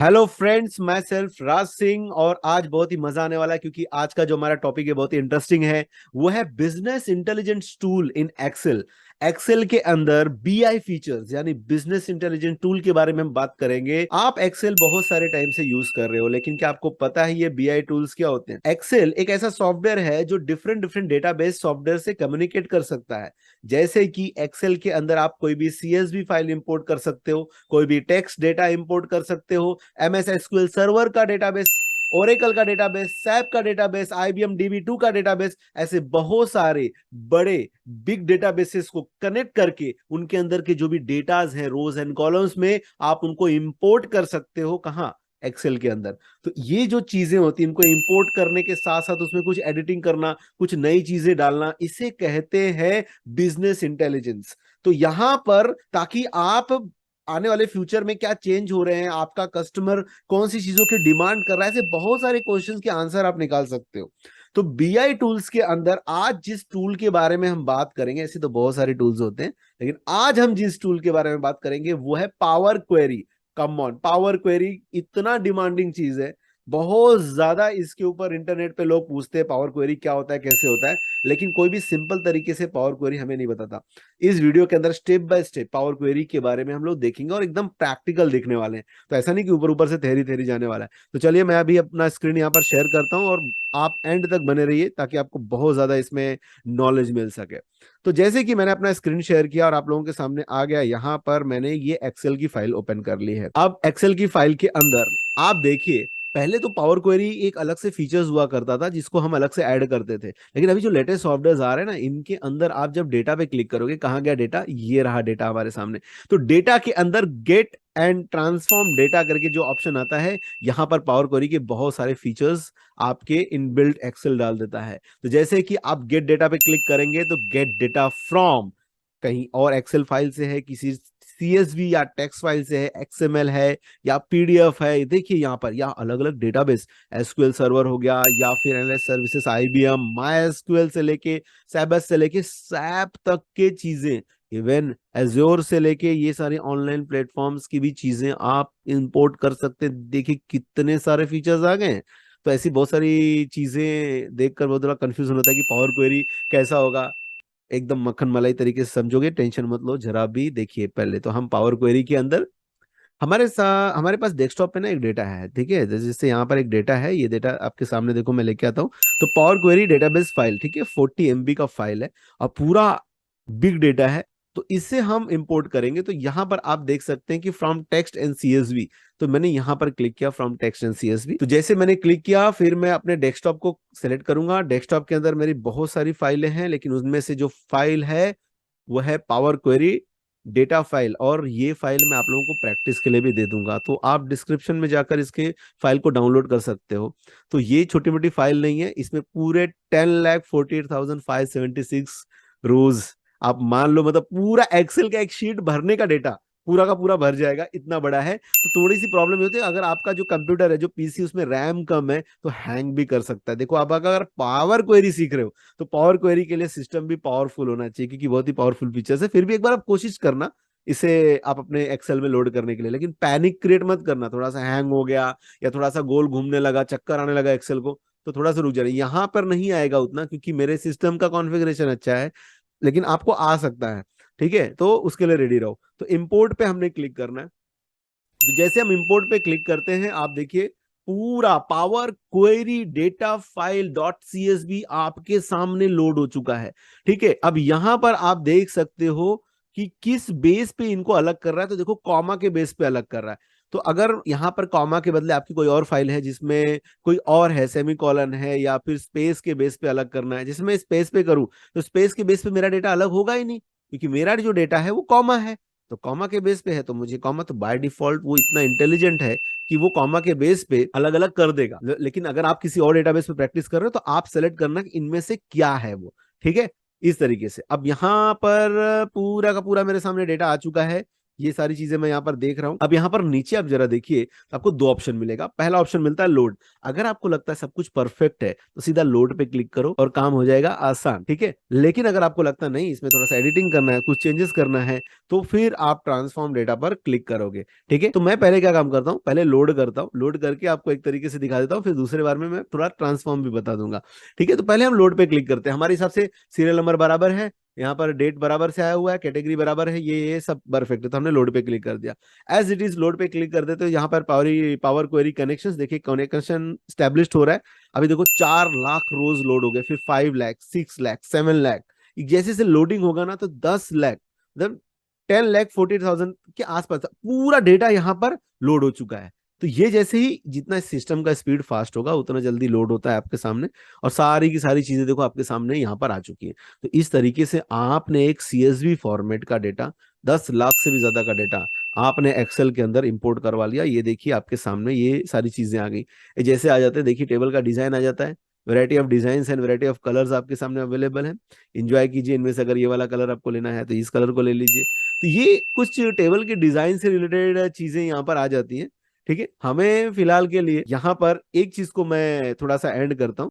Hello friends, मैं self Raj Singh और आज बहुत ही मजा आने वाला है क्योंकि आज का जो हमारा टॉपिक है बहुत ही इंटरेस्टिंग है। वो है business intelligence tool in Excel. Excel के अंदर बीआई फीचर्स यानी बिजनेस इंटेलिजेंस टूल के बारे में हम बात करेंगे। आप एक्सेल बहुत सारे टाइम से यूज कर रहे हो, लेकिन क्या आपको पता है ये बीआई टूल्स क्या होते हैं? एक्सेल एक ऐसा सॉफ्टवेयर है जो डिफरेंट डिफरेंट डेटाबेस सॉफ्टवेयर से कम्युनिकेट कर सकता है। जैसे कि एक्सेल के अंदर आप कोई भी सीएसवी फाइल इंपोर्ट कर सकते हो, कोई भी टेक्स्ट डेटा इंपोर्ट कर सकते हो, एमएस एसक्यूएल सर्वर का डेटाबेस, ओरेकल का डेटाबेस, सैप का डेटाबेस, आईबीएम डीबी2 का डेटाबेस, ऐसे बहुत सारे बड़े बिग डेटाबेसेस को कनेक्ट करके उनके अंदर के जो भी डेटाज हैं रोज एंड कॉलम्स में आप उनको इंपोर्ट कर सकते हो। कहाँ? एक्सेल के अंदर। तो ये जो चीजें होती हैं इनको इंपोर्ट करने के साथ साथ उसमें कुछ एडिटिंग करना, कुछ नई चीजें डालना, इसे कहते हैं बिजनेस इंटेलिजेंस। तो यहां पर ताकि आप आने वाले फ्यूचर में क्या चेंज हो रहे हैं, आपका कस्टमर कौन सी चीजों की डिमांड कर रहा है, ऐसे बहुत सारे क्वेश्चंस के आंसर आप निकाल सकते हो। तो बीआई टूल्स के अंदर आज जिस टूल के बारे में हम बात करेंगे, ऐसे तो बहुत सारे टूल्स होते हैं, लेकिन आज हम जिस टूल के बारे में बात करेंगे वो है power query. Come on, power query इतना डिमांडिंग चीज है, बहुत ज्यादा इसके ऊपर इंटरनेट पे लोग पूछते हैं पावर क्वेरी क्या होता है, कैसे होता है, लेकिन कोई भी सिंपल तरीके से पावर क्वेरी हमें नहीं बताता। इस वीडियो के अंदर step by step power query के बारे में हम लोग देखेंगे और एकदम प्रैक्टिकल देखने वाले हैं। तो ऐसा नहीं कि ऊपर ऊपर से थेरी थेरी जाने वाला है। तो चलिए मैं अभी अपना स्क्रीन यहाँ पर शेयर करता हूँ और आप एंड तक बने रहिए ताकि आपको बहुत ज्यादा इसमें नॉलेज मिल सके। तो जैसे कि मैंने अपना स्क्रीन शेयर किया और आप लोगों के सामने आ गया, यहाँ पर मैंने ये एक्सेल की फाइल ओपन कर ली है। अब एक्सेल की फाइल के अंदर आप देखिए, पहले तो पावर क्वेरी एक अलग से फीचर्स हुआ करता था जिसको हम अलग से ऐड करते थे, लेकिन अभी जो लेटेस्ट सॉफ्टवेयर आ रहे हैं ना, इनके अंदर आप जब डेटा पे क्लिक करोगे, कहाँ गया डेटा, ये रहा डेटा हमारे सामने। तो डेटा के अंदर गेट एंड ट्रांसफॉर्म डेटा करके जो ऑप्शन आता है, यहां पर पावर क्वेरी के बहुत सारे फीचर्स आपके इनबिल्ट एक्सेल डाल देता है। तो जैसे कि आप गेट डेटा पे क्लिक करेंगे तो गेट डेटा फ्रॉम कहीं और एक्सेल फाइल से है, किसी सीएसवी या टेक्स्ट फाइल से है, एक्सएमएल है या पीडीएफ है, देखिए यहाँ पर, या अलग अलग डेटाबेस, एसक्यूएल सर्वर हो गया या फिर analysis services, IBM, my SQL से लेके सैबस से लेके सैप तक के चीजें, इवन एज्योर से लेके ये सारे ऑनलाइन प्लेटफॉर्म्स की भी चीजें आप इंपोर्ट कर सकते हैं। देखिए कितने सारे फीचर्स आ गए हैं। तो ऐसी बहुत सारी चीजें देखकर बहुत थोड़ा कंफ्यूजन होता है कि पावर क्वेरी कैसा होगा। एकदम मक्खन मलाई तरीके से समझोगे, टेंशन मत लो जरा भी। देखिए पहले तो हम पावर क्वेरी के अंदर हमारे पास डेस्कटॉप पे ना एक डेटा है, ठीक है, जैसे यहाँ पर एक डेटा है, ये डेटा आपके सामने देखो मैं लेके आता हूँ। तो पावर क्वेरी डेटाबेस फाइल, ठीक है, 40 MB का फाइल है और पूरा बिग डेटा है। तो इसे हम इंपोर्ट करेंगे। तो यहाँ पर आप देख सकते हैं कि फ्रॉम टेक्स्ट एंड सीएसवी। तो मैंने यहाँ पर क्लिक किया फ्रॉम टेक्स्ट एंड सीएसवी। तो जैसे मैंने क्लिक किया, फिर मैं अपने डेस्कटॉप को सिलेक्ट करूंगा। डेस्कटॉप के अंदर मेरी बहुत सारी फाइलें हैं, लेकिन उनमें से जो फाइल है वो है पावर क्वेरी डेटा फाइल, और ये फाइल मैं आप लोगों को प्रैक्टिस के लिए भी दे दूंगा, तो आप डिस्क्रिप्शन में जाकर इसके फाइल को डाउनलोड कर सकते हो। तो ये छोटी मोटी फाइल नहीं है, इसमें पूरे 10,48,576 रोज, आप मान लो, मतलब पूरा एक्सेल का एक शीट भरने का डेटा पूरा का पूरा भर जाएगा, इतना बड़ा है। तो थोड़ी सी प्रॉब्लम होती है, अगर आपका जो कंप्यूटर है, जो पीसी, उसमें रैम कम है तो हैंग भी कर सकता है। देखो आप अगर पावर क्वेरी सीख रहे हो तो पावर क्वेरी के लिए सिस्टम भी पावरफुल होना चाहिए, क्योंकि बहुत ही पावरफुल फीचर्स है। फिर भी एक बार आप कोशिश करना इसे आप अपने एक्सेल में लोड करने के लिए, लेकिन पैनिक क्रिएट मत करना। थोड़ा सा हैंग हो गया या थोड़ा सा गोल घूमने लगा, चक्कर आने लगा एक्सेल को, तो थोड़ा सा रुक जाना। यहाँ पर नहीं आएगा उतना, क्योंकि मेरे सिस्टम का कॉन्फ़िगरेशन अच्छा है, लेकिन आपको आ सकता है। ठीक है, तो उसके लिए रेडी रहो। तो इंपोर्ट पे हमने क्लिक करना है। तो जैसे हम इंपोर्ट पे क्लिक करते हैं, आप देखिए पूरा power query data file dot CSV आपके सामने लोड हो चुका है। ठीक है, अब यहां पर आप देख सकते हो कि किस बेस पे इनको अलग कर रहा है। तो देखो कॉमा के बेस पे अलग कर रहा है। तो अगर यहां पर कॉमा के बदले आपकी कोई और फाइल है जिसमें कोई और है, सेमीकोलन है, या फिर स्पेस के बेस पे अलग करना है, जिसमें स्पेस पे करूं तो स्पेस के बेस पे मेरा डेटा अलग होगा ही नहीं, क्योंकि मेरा जो डेटा है वो कॉमा है। तो कॉमा के बेस पे है तो मुझे कॉमा, तो बाय डिफॉल्ट वो इतना इंटेलिजेंट है कि वो कॉमा के बेस पे अलग अलग कर देगा। लेकिन अगर आप किसी और डेटाबेस पे प्रैक्टिस कर रहे हो तो आप सेलेक्ट करना कि इनमें से क्या है वो। ठीक है, इस तरीके से अब यहाँ पर पूरा का पूरा मेरे सामने डेटा आ चुका है। ये सारी चीजें मैं यहाँ पर देख रहा हूँ। अब यहाँ पर नीचे आप जरा देखिए तो आपको दो ऑप्शन मिलेगा। पहला ऑप्शन मिलता है लोड। अगर आपको लगता है सब कुछ परफेक्ट है तो सीधा लोड पे क्लिक करो और काम हो जाएगा आसान, ठीक है। लेकिन अगर आपको लगता है नहीं, इसमें थोड़ा सा एडिटिंग करना है, कुछ चेंजेस करना है, तो फिर आप ट्रांसफॉर्म डेटा पर क्लिक करोगे, ठीक है। तो मैं पहले क्या काम करता हूँ, पहले लोड करता हूँ, लोड करके आपको एक तरीके से दिखा देता हूँ, फिर दूसरे बार में मैं थोड़ा ट्रांसफॉर्म भी बता दूंगा, ठीक है। तो पहले हम लोड पे क्लिक करते हैं। हमारे हिसाब से सीरियल नंबर बराबर है, यहाँ पर डेट बराबर से आया हुआ है, कैटेगरी बराबर है, ये सब परफेक्ट है, तो हमने लोड पे क्लिक कर दिया। एज इट इज लोड पे क्लिक कर देते, तो यहाँ पर पावर क्वेरी कनेक्शन देखिए, कनेक्शन स्टैब्लिश्ड हो रहा है। अभी देखो 4 लाख रोज लोड हो गए, फिर 5 लाख, 6 लाख, 7 लाख। जैसे जैसे लोडिंग होगा ना तो 10 लाख, मतलब 10,40,000 के आसपास पूरा डेटा यहाँ पर लोड हो चुका है। तो ये जैसे ही जितना सिस्टम का स्पीड फास्ट होगा उतना जल्दी लोड होता है आपके सामने, और सारी की सारी चीजें देखो आपके सामने यहाँ पर आ चुकी है। तो इस तरीके से आपने एक सीएसवी फॉर्मेट का डेटा, 10 लाख से भी ज्यादा का डेटा आपने एक्सेल के अंदर इंपोर्ट करवा लिया। ये देखिए आपके सामने ये सारी चीजें आ गई। ये जैसे आ जाते हैं, देखिए टेबल का डिजाइन आ जाता है, variety of design and variety of colours आपके सामने अवेलेबल है। इंजॉय कीजिए इनमें से, अगर ये वाला कलर आपको लेना है तो इस कलर को ले लीजिए। तो ये कुछ टेबल के डिजाइन से रिलेटेड चीजें यहाँ पर आ जाती हैं, ठीक है। हमें फिलहाल के लिए यहाँ पर एक चीज को मैं थोड़ा सा ऐड करता हूँ।